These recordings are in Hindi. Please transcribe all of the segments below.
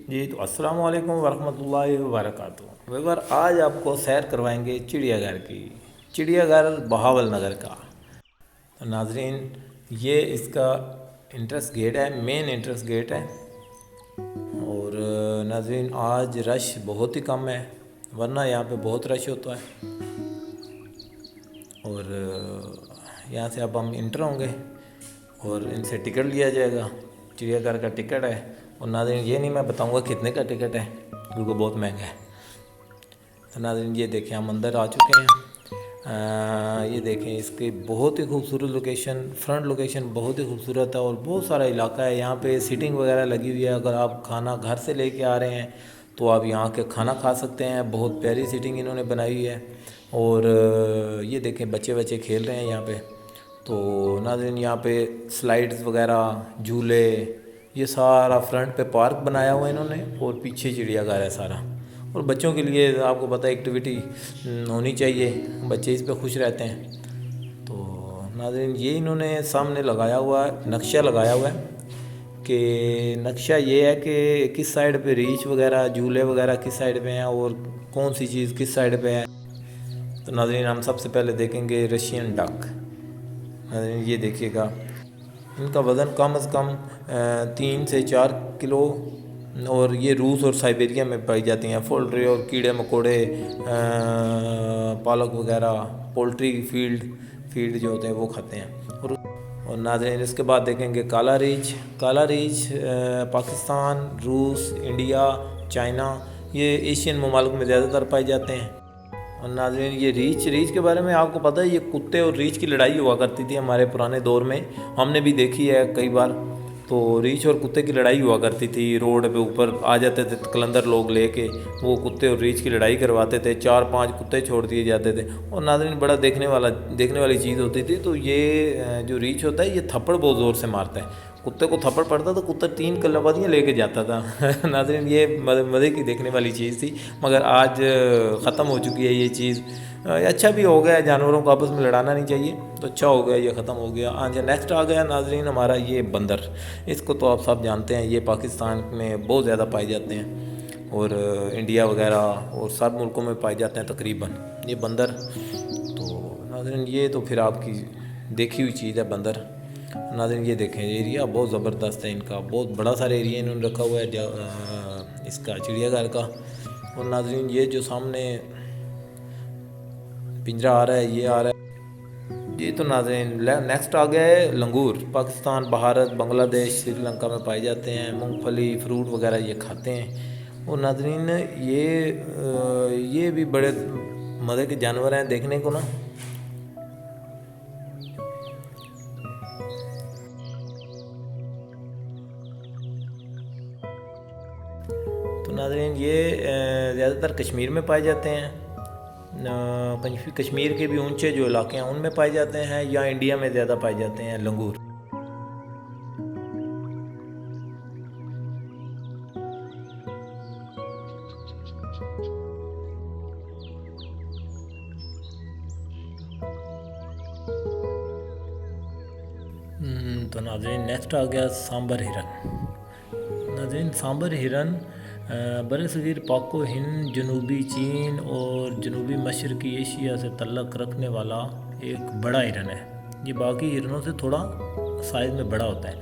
जी तो अस्सलाम वालेकुम वरहमतुल्लाहि वबरकातुहू। वेवर आज आपको सैर करवाएंगे चिड़ियाघर की। चिड़ियाघर बहावल नगर का। तो नाजरीन, ये इसका इंट्रेंस गेट है, मेन इंट्रेंस गेट है। और नाजरीन, आज रश बहुत ही कम है, वरना यहाँ पे बहुत रश होता है। और यहाँ से अब हम इंटर होंगे और इनसे टिकट लिया जाएगा। चिड़ियाघर का टिकट है। और नाज़रीन, ये नहीं मैं बताऊंगा कितने का टिकट है क्योंकि बहुत महंगा है। तो नाज़रीन, ये देखें हम अंदर आ चुके हैं। ये देखें इसकी बहुत ही खूबसूरत लोकेशन, फ्रंट लोकेशन बहुत ही खूबसूरत है और बहुत सारा इलाका है। यहाँ पे सीटिंग वगैरह लगी हुई है। अगर आप खाना घर से लेके आ रहे हैं तो आप यहाँ के खाना खा सकते हैं। बहुत प्यारी सीटिंग इन्होंने बनाई हुई है। और ये देखें बच्चे बच्चे खेल रहे हैं यहाँ पे। तो नाज़रीन, यहाँ पे स्लाइड्स वगैरह, झूले, ये सारा फ्रंट पे पार्क बनाया हुआ है इन्होंने और पीछे चिड़ियाघर है सारा। और बच्चों के लिए आपको पता है एक्टिविटी होनी चाहिए, बच्चे इस पे खुश रहते हैं। तो नाज़रीन, ये इन्होंने सामने लगाया हुआ है, नक्शा लगाया हुआ है कि नक्शा ये है कि किस साइड पे रीच वगैरह, झूले वगैरह किस साइड पे हैं और कौन सी चीज़ किस साइड पे है। तो नाज़रीन, हम सबसे पहले देखेंगे रशियन डक। ये देखिएगा, इनका वज़न कम से कम 3 से 4 किलो। और ये रूस और साइबेरिया में पाई जाती हैं। पोल्ट्री और कीड़े मकोड़े, पालक वगैरह, पोल्ट्री फील्ड जो होते हैं वो खाते हैं। और नाज़रीन, इसके बाद देखेंगे काला रीछ। काला रीछ पाकिस्तान, रूस, इंडिया, चाइना, ये एशियन ममालिक में ज़्यादातर पाए जाते हैं। और नाज़रीन, ये रीछ के बारे में आपको पता है, ये कुत्ते और रीछ की लड़ाई हुआ करती थी हमारे पुराने दौर में, हमने भी देखी है कई बार। तो रीछ और कुत्ते की लड़ाई हुआ करती थी। रोड पे ऊपर आ जाते थे कलंदर लोग लेके, वो कुत्ते और रीछ की लड़ाई करवाते थे। 4-5 कुत्ते छोड़ दिए जाते थे। और नाज़रीन, बड़ा देखने वाली चीज़ होती थी। तो ये जो रीछ होता है ये थप्पड़ बहुत ज़ोर से मारता है। कुत्ते को थप्पड़ पड़ता तो कुत्ता 3 कलाबादियाँ लेके जाता था। नाज़रीन, ये मज़े की देखने वाली चीज़ थी, मगर आज ख़त्म हो चुकी है ये चीज़। अच्छा भी हो गया, जानवरों को आपस में लड़ाना नहीं चाहिए, तो अच्छा हो गया, ये ख़त्म हो गया। आज नेक्स्ट आ गया नाज़रीन हमारा ये बंदर। इसको तो आप सब जानते हैं, ये पाकिस्तान में बहुत ज़्यादा पाए जाते हैं और इंडिया वगैरह और सब मुल्कों में पाए जाते हैं तकरीबन ये बंदर। तो नाज़रीन, ये तो फिर आपकी देखी हुई चीज़ है बंदर। नाज़रीन, ये देखें एरिया बहुत ज़बरदस्त है इनका, बहुत बड़ा सारा एरिया इन्होंने रखा हुआ है इसका चिड़ियाघर का। और नाज़रीन, ये जो सामने पिंजरा आ रहा है, ये आ रहा है ये। तो नाज़रीन, नेक्स्ट आ गया है लंगूर। पाकिस्तान, भारत, बांग्लादेश, श्रीलंका में पाए जाते हैं। मूंगफली, फ्रूट वगैरह ये खाते हैं। और नाज़रीन, ये भी बड़े मज़े के जानवर हैं देखने को ना। तो नाज़रीन, ये ज़्यादातर कश्मीर में पाए जाते हैं। कश्मीर के भी ऊंचे जो इलाके हैं उनमें पाए जाते हैं, या इंडिया में ज़्यादा पाए जाते हैं लंगूर। तो नाज़रीन, नेक्स्ट आ गया सांबर हिरन। नाज़रीन, सांबर हिरन बरसगीर पाको हिंद, जनूबी चीन और जनूबी मशरक़ी एशिया से तल्लक़ रखने वाला एक बड़ा हिरन है। ये बाकी हिरनों से थोड़ा साइज़ में बड़ा होता है।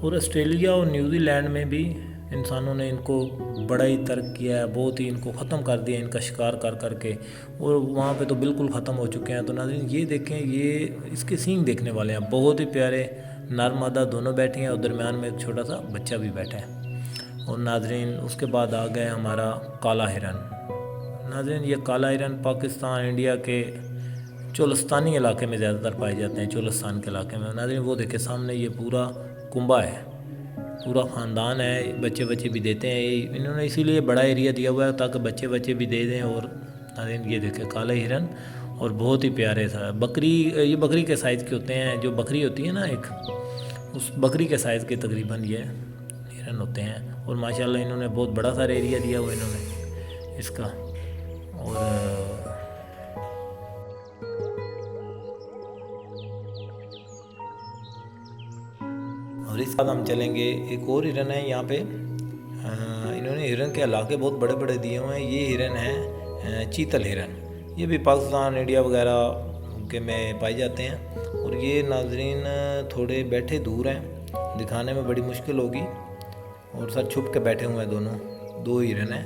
और ऑस्ट्रेलिया और न्यूजीलैंड में भी इंसानों ने इनको बड़ा ही तर्क किया है, बहुत ही इनको ख़त्म कर दिया इनका शिकार कर करके। और वहाँ पे तो बिल्कुल ख़त्म हो चुके हैं। तो नाज़रीन, ये देखें, ये इसके सींग देखने वाले हैं, बहुत ही प्यारे। नर मादा दोनों बैठी हैं और दरमियान में एक छोटा सा बच्चा भी बैठा है। और नाज़रीन, उसके बाद आ गए हमारा काला हिरन। नाज़रीन, ये काला हिरन पाकिस्तान, इंडिया के चोलिस्तानी इलाके में ज़्यादातर पाए जाते हैं, चोलिस्तान के इलाके में। नाज़रीन, वो देखे सामने ये पूरा कुंबा है, पूरा ख़ानदान है, बच्चे बच्चे भी देते हैं। इन्होंने इसीलिए बड़ा एरिया दिया हुआ है ताकि बच्चे बच्चे भी दे दें। और नाज़रीन, ये देखे काले हिरन, और बहुत ही प्यारे सा बकरी। ये बकरी के साइज़ के होते हैं, जो बकरी होती है ना एक, उस बकरी के साइज़ के तकरीबन ये हिरन होते हैं। और माशाल्लाह इन्होंने बहुत बड़ा सारा एरिया दिया हुआ इन्होंने इसका। और इसके बाद हम चलेंगे, एक और हिरन है यहाँ पे। इन्होंने हिरन के इलाके बहुत बड़े बड़े दिए हुए हैं। ये हिरन है चीतल हिरन, ये भी पाकिस्तान इंडिया वगैरह के में पाए जाते हैं। और ये नाजरीन थोड़े बैठे दूर हैं, दिखाने में बड़ी मुश्किल होगी। और सर छुप के बैठे हुए हैं, दोनों दो हिरन हैं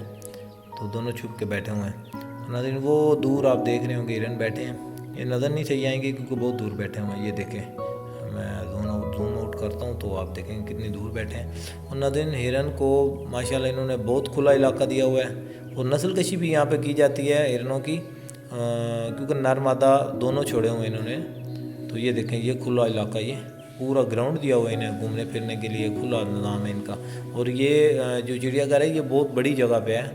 तो दोनों छुप के बैठे हुए हैं। नाजरीन वो दूर आप देख रहे होंगे हिरन बैठे हैं, ये नज़र नहीं चाहिए आएंगे क्योंकि बहुत दूर बैठे हुए हैं। ये देखें, मैं जूम आउट करता हूँ तो आप देखेंगे कितनी दूर बैठे हैं। और नाज़रीन हिरन को माशाल्लाह इन्होंने बहुत खुला इलाका दिया हुआ है। और नस्ल कशी भी यहाँ पे की जाती है हिरनों की, क्योंकि नर मादा दोनों छोड़े हुए इन्होंने। तो ये देखें, ये खुला इलाका, ये पूरा ग्राउंड दिया हुआ है इन्हें घूमने फिरने के लिए, खुला निज़ाम है इनका। और ये जो चिड़ियाघर है ये बहुत बड़ी जगह पे है,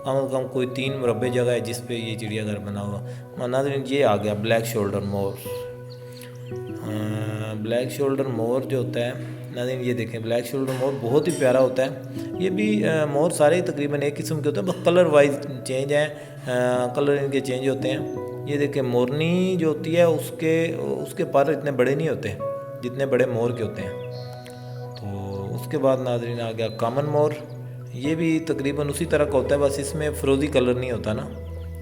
कम से कम कोई 3 मुरब्बे जगह है जिस पे ये चिड़ियाघर बना हुआ। नाज़रीन ये आ गया ब्लैक शोल्डर मोर। ब्लैक शोल्डर मोर जो होता है नाज़रीन, ये देखें ब्लैक शोल्डर मोर बहुत ही प्यारा होता है। ये भी मोर सारे ही तकरीबन एक किस्म के होते हैं, बस कलर वाइज चेंज हैं, कलर इनके चेंज होते हैं। ये देखें मोरनी जो होती है उसके पर इतने बड़े नहीं होते जितने बड़े मोर के होते हैं। तो उसके बाद नाज़रीन आ गया कॉमन मोर। ये भी तकरीबन उसी तरह का होता है, बस इसमें फ़िरोज़ी कलर नहीं होता ना।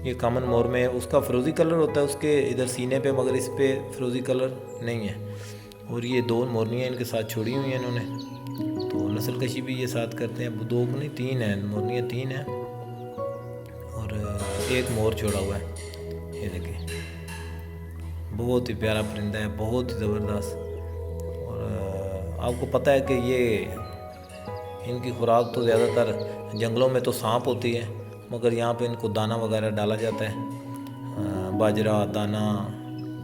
ये कॉमन मोर में उसका फ़िरोज़ी कलर होता है उसके इधर सीने पे, मगर इस पे फ़िरोज़ी कलर नहीं है। और ये 2 मोरनियाँ इनके साथ छोड़ी हुई हैं इन्होंने, तो नस्ल कशी भी ये साथ करते हैं। 2 नहीं 3 हैं मोरनियाँ, 3 हैं और एक मोर छोड़ा हुआ है। ये देखिए बहुत ही प्यारा परिंदा है, बहुत ही ज़बरदस्त। और आपको पता है कि ये इनकी खुराक तो ज़्यादातर जंगलों में तो सांप होती है, मगर यहाँ पे इनको दाना वगैरह डाला जाता है, बाजरा दाना,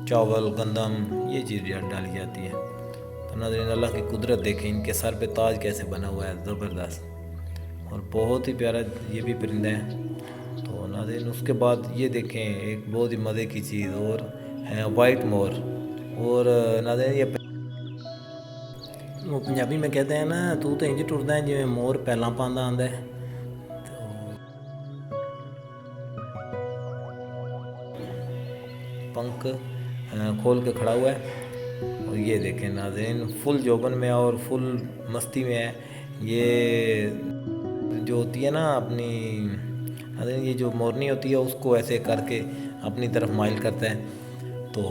चावल, गंदम, ये चीज़ डाली जाती है। तो नाज़रीन अल्लाह की कुदरत देखें, इनके सर पे ताज कैसे बना हुआ है, ज़बरदस्त और बहुत ही प्यारा ये भी परिंदा है। तो नाज़रीन उसके बाद ये देखें एक बहुत ही मज़े की चीज़ और है वाइट मोर। और नाज़रीन ये वो पंजाबी में कहते हैं ना, तू तो इंज टुरदा है जिवें मोर पैलां पांदा आंदा है। पंख खोल के खड़ा हुआ है। और ये देखें नाज़रीन फुल जोबन में और फुल मस्ती में है। ये जो होती है ना अपनी नाज़रीन, ये जो मोरनी होती है उसको ऐसे करके अपनी तरफ माइल करता है। तो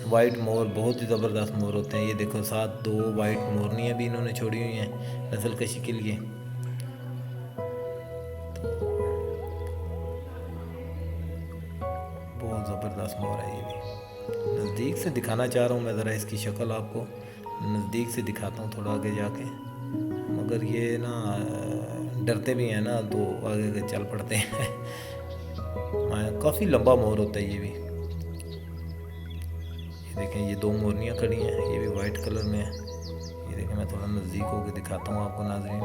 वाइट मोर बहुत ही ज़बरदस्त मोर होते हैं। ये देखो साथ 2 वाइट मोरनियाँ भी इन्होंने छोड़ी हुई हैं नस्ल कशी के लिए। बहुत ज़बरदस्त मोर है ये भी। नज़दीक से दिखाना चाह रहा हूँ मैं, ज़रा इसकी शक्ल आपको नज़दीक से दिखाता हूँ थोड़ा आगे जाके, मगर ये ना डरते भी हैं ना तो आगे चल पड़ते हैं। काफ़ी लंबा मोर होता है ये भी। ये देखें ये 2 मोरनियाँ खड़ी हैं, ये भी वाइट कलर में है। ये देखें मैं थोड़ा नज़दीक होकर दिखाता हूँ आपको नाज़रीन।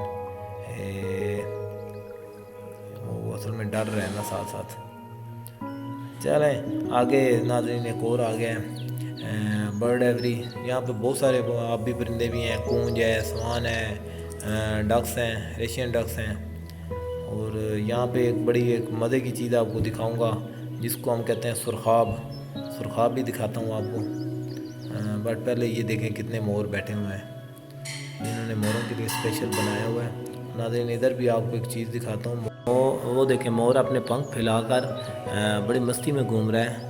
वो असल में डर रहे हैं ना साथ साथ। चलें आगे नाज़रीन एक और आ गया है बर्ड एवरी। यहाँ पे बहुत सारे आप भी परिंदे भी हैं, कूंज है, स्वान है, डक्स हैं, एशियन डक्स हैं। और यहाँ पे एक मज़े की चीज़ आपको दिखाऊंगा जिसको हम कहते हैं सुरखाब भी दिखाता हूँ आपको। बट पहले ये देखें कितने मोर बैठे हुए हैं, इन्होंने मोरों के लिए स्पेशल बनाया हुआ है। नाज़रीन इधर भी आपको एक चीज़ दिखाता हूँ, वो देखें मोर अपने पंख फैलाकर बड़ी मस्ती में घूम रहा है।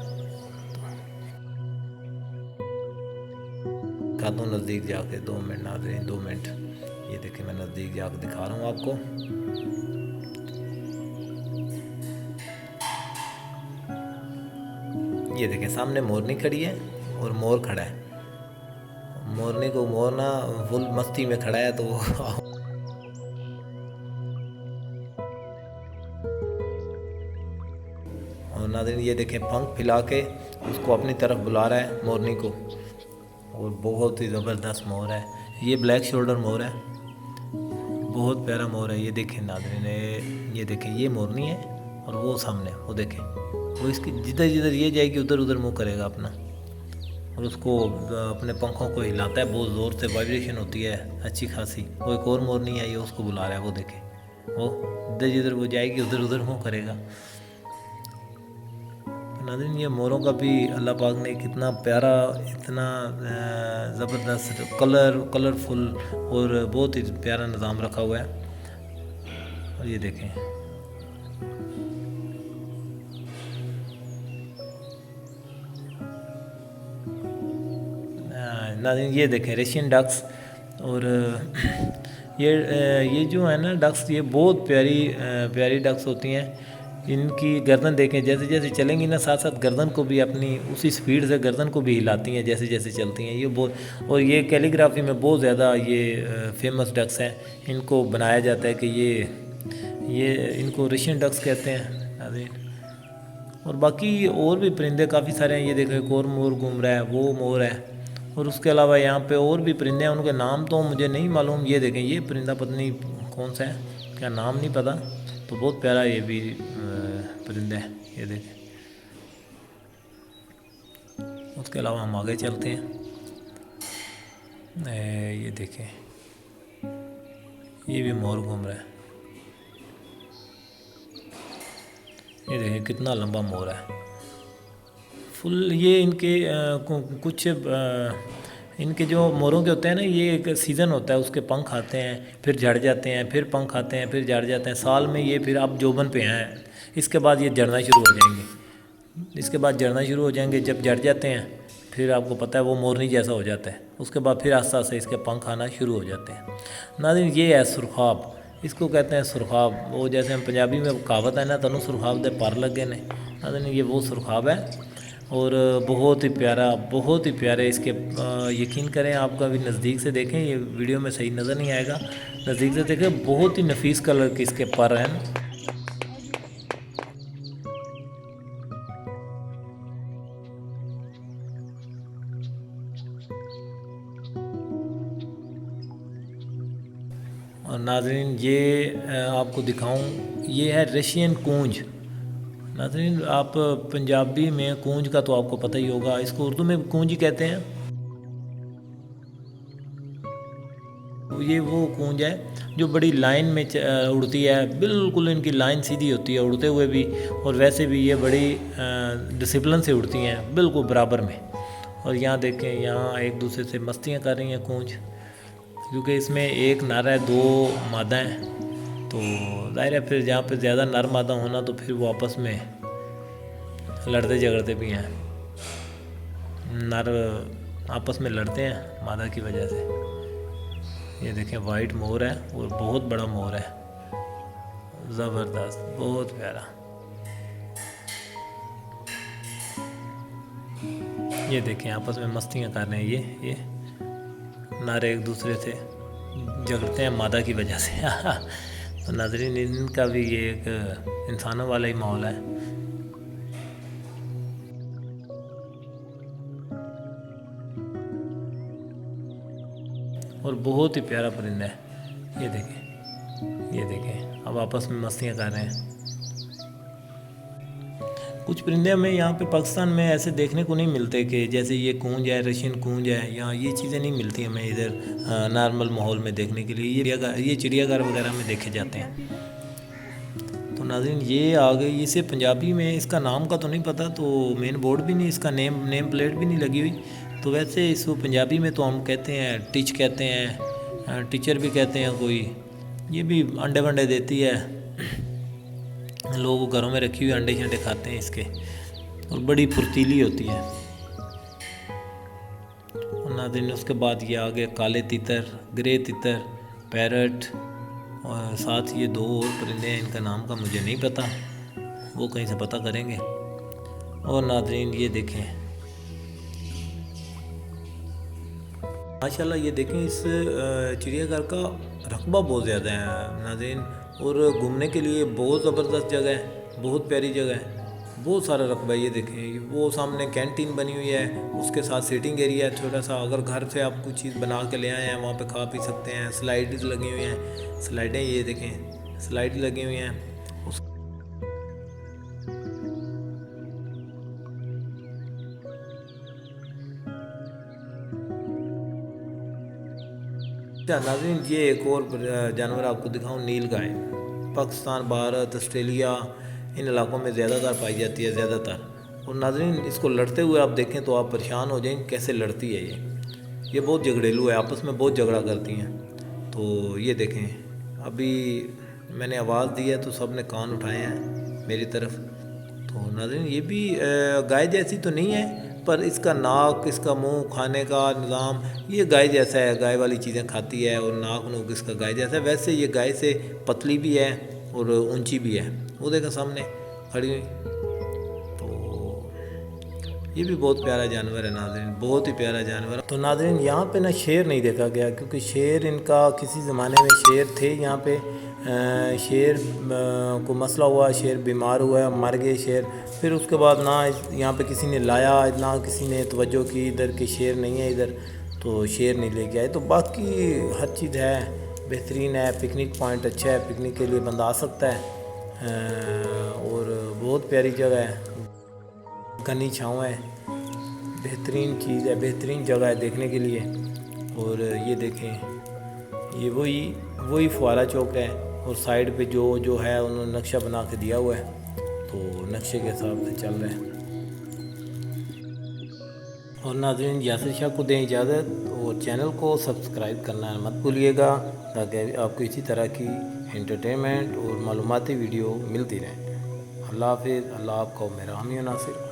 दिखाता हूँ नज़दीक जाके, 2 मिनट नाज़रीन, 2 मिनट। ये देखें मैं नज़दीक जाकर दिखा रहा हूँ आपको। ये देखें सामने मोरनी खड़ी है और मोर खड़ा है। मोरनी को मोर ना फुल मस्ती में खड़ा है तो और नाज़रीन ये देखें पंख फैला के उसको अपनी तरफ बुला रहा है मोरनी को। और बहुत ही ज़बरदस्त मोर है ये, ब्लैक शोल्डर मोर है, बहुत प्यारा मोर है। ये देखें नाज़रीन, ये देखें ये मोरनी है और वो सामने वो देखें, वो इसकी जिधर जिधर ये जाएगी उधर उधर मुँह करेगा अपना, और उसको अपने पंखों को हिलाता है, बहुत ज़ोर से वाइब्रेशन होती है अच्छी खासी। वो एक और मोरनी आई है उसको बुला रहा है, वो देखें वो जिधर जिधर वो जाएगी उधर उधर मुँह करेगा। नाज़रीन ये मोरों का भी अल्लाह पाक ने कितना प्यारा, इतना ज़बरदस्त कलरफुल और बहुत ही प्यारा निज़ाम रखा हुआ है। और ये देखें, नाज़रीन ये देखें रशियन डक्स। और ये जो है ना डक्स, ये बहुत प्यारी डक्स होती हैं। इनकी गर्दन देखें, जैसे जैसे चलेंगी ना साथ साथ गर्दन को भी अपनी उसी स्पीड से गर्दन को भी हिलाती हैं जैसे जैसे चलती हैं। ये बहुत, और ये कैलीग्राफी में बहुत ज़्यादा ये फेमस डक्स हैं। इनको बनाया जाता है कि ये इनको रशियन डक्स कहते हैं नाज़रीन। और बाकी और भी परिंदे काफ़ी सारे हैं। ये देखो एक और मोर घूम रहा है, वो मोर है। और उसके अलावा यहाँ पे और भी परिंदे हैं, उनके नाम तो मुझे नहीं मालूम। ये देखें, ये परिंदा पत्नी कौन सा है, क्या नाम नहीं पता। तो बहुत प्यारा ये भी परिंदा है, ये देखें। उसके अलावा हम आगे चलते हैं। ये देखें, ये भी मोर घूम रहा है। ये देखें कितना लंबा मोर है, फुल। ये इनके कुछ इनके जो मोरों के होते हैं ना, ये एक सीज़न होता है, उसके पंख आते हैं, फिर झड़ जाते हैं, फिर पंख आते हैं, फिर झड़ जाते हैं। साल में ये फिर अब जोबन पे हैं, इसके बाद ये झड़ना शुरू हो जाएंगे। इसके बाद झड़ना शुरू हो जाएंगे, जब झड़ जाते हैं फिर आपको पता है वो मोरनी जैसा हो जाता है। उसके बाद फिर आस्ते आस्ते इसके पंख आना शुरू हो जाते हैं। नाज़रीन ये है सुरखाब, इसको कहते हैं सुरखाब। वो जैसे हम पंजाबी में कहावत है ना, तनु सुरखाब दे पर लगे ने। नाज़रीन ये वो सुरखाब है, और बहुत ही प्यारे इसके। यकीन करें, आप कभी नज़दीक से देखें, ये वीडियो में सही नज़र नहीं आएगा, नज़दीक से देखें, बहुत ही नफीस कलर के इसके पर हैं। और नाज़रीन ये आपको दिखाऊं, ये है रशियन कूंज। नाज़रीन आप पंजाबी में कूंज का तो आपको पता ही होगा, इसको उर्दू में कूंज ही कहते हैं। ये वो कूंज है जो बड़ी लाइन में उड़ती है, बिल्कुल इनकी लाइन सीधी होती है उड़ते हुए भी, और वैसे भी ये बड़ी डिसिप्लिन से उड़ती हैं बिल्कुल बराबर में। और यहाँ देखें, यहाँ एक दूसरे से मस्तियाँ कर रही हैं कूंज, क्योंकि इसमें एक नर है, दो मादा हैं। तो ज़ाहिर है फिर जहाँ पे ज़्यादा नर मादा होना, तो फिर वो आपस में लड़ते झगड़ते भी हैं। नर आपस में लड़ते हैं मादा की वजह से। ये देखें वाइट मोर है, और बहुत बड़ा मोर है, ज़बरदस्त, बहुत प्यारा। ये देखें आपस में मस्तियाँ कर रहे हैं। ये नर एक दूसरे से झगड़ते हैं मादा की वजह से। तो नाज़रीन इनका भी ये एक इंसानों वाला ही माहौल है। और बहुत ही प्यारा परिंदा है। ये देखें अब आपस में मस्तियाँ कर रहे हैं। कुछ परिंदे हमें यहाँ पे पाकिस्तान में ऐसे देखने को नहीं मिलते कि जैसे ये कूंज है, रशियन कूंज है, यहाँ ये चीज़ें नहीं मिलती हमें इधर नॉर्मल माहौल में देखने के लिए। ये चिड़ियाघर वगैरह में देखे जाते हैं। तो नाज़रीन ये आ गई, इसे पंजाबी में इसका नाम का तो नहीं पता, तो मेन बोर्ड भी नहीं, इसका नेम प्लेट भी नहीं लगी हुई। तो वैसे इसको पंजाबी में तो हम कहते हैं टिच कहते हैं, टीचर भी कहते हैं कोई। ये भी अंडे वंडे देती है, लोग घरों में रखी हुई अंडे शंडे खाते हैं इसके, और बड़ी फुर्तीली होती है। और नाज़रीन उसके बाद ये आगे काले तितर, ग्रे तितर, पैरट, और साथ ये दो और परिंदे हैं, इनका नाम का मुझे नहीं पता, वो कहीं से पता करेंगे। और नाज़रीन ये देखें माशाल्लाह, ये देखें इस चिड़ियाघर का रकबा बहुत ज़्यादा है नाज़रीन, और घूमने के लिए बहुत ज़बरदस्त जगह है, बहुत प्यारी जगह है, बहुत सारा रकबा है। ये देखें वो सामने कैंटीन बनी हुई है, उसके साथ सीटिंग एरिया है छोटा सा। अगर घर से आप कुछ चीज़ बना के ले आए हैं, वहाँ पे खा पी सकते हैं। स्लाइड्स लगी हुई हैं, स्लाइडें, ये देखें स्लाइड लगी हुई हैं। नाज़रीन ये एक और जानवर आपको दिखाऊं, नील गाय। पाकिस्तान, भारत, ऑस्ट्रेलिया, इन इलाकों में ज़्यादातर पाई जाती है ज़्यादातर। और नाज़रीन इसको लड़ते हुए आप देखें तो आप परेशान हो जाएंगे कैसे लड़ती है ये बहुत झगड़ेलू है, आपस में बहुत झगड़ा करती हैं। तो ये देखें अभी मैंने आवाज़ दी है तो सब ने कान उठाए हैं मेरी तरफ। तो नाज़रीन ये भी गाय जैसी तो नहीं है, पर इसका नाक, इसका मुंह, खाने का निज़ाम ये गाय जैसा है, गाय वाली चीज़ें खाती है और नाक नूक इसका गाय जैसा है। वैसे ये गाय से पतली भी है और ऊंची भी है, वो देखा सामने खड़ी हुई। तो ये भी बहुत प्यारा जानवर है नाज़रीन, बहुत ही प्यारा जानवर। तो नाज़रीन यहाँ पे ना शेर नहीं देखा गया, क्योंकि शेर इनका किसी ज़माने में शेर थे यहाँ पे। शेर को मसला हुआ, शेर बीमार हुआ, मर गए शेर। फिर उसके बाद ना यहाँ पे किसी ने लाया, ना किसी ने तवज्जो की इधर कि शेर नहीं है इधर, तो शेर नहीं लेके आए। तो बाकी हर चीज़ है, बेहतरीन है, पिकनिक पॉइंट अच्छा है, पिकनिक के लिए बंदा आ सकता है। और बहुत प्यारी जगह है, घनी छाँव है, बेहतरीन चीज़ है, बेहतरीन जगह है देखने के लिए। और ये देखें, ये वही फुवारा चौक है, और साइड पे जो है उन्होंने नक्शा बना के दिया हुआ है, तो नक्शे के हिसाब से चल रहे हैं। और नाज़रीन यासिर शाह को दें इजाज़त, और चैनल को सब्सक्राइब करना मत भूलिएगा, ताकि आपको इसी तरह की एंटरटेनमेंट और मालूमाती वीडियो मिलती रहें। अल्लाह हाफ़िज़। अल्लाह आपको मेरा हामी नासिर।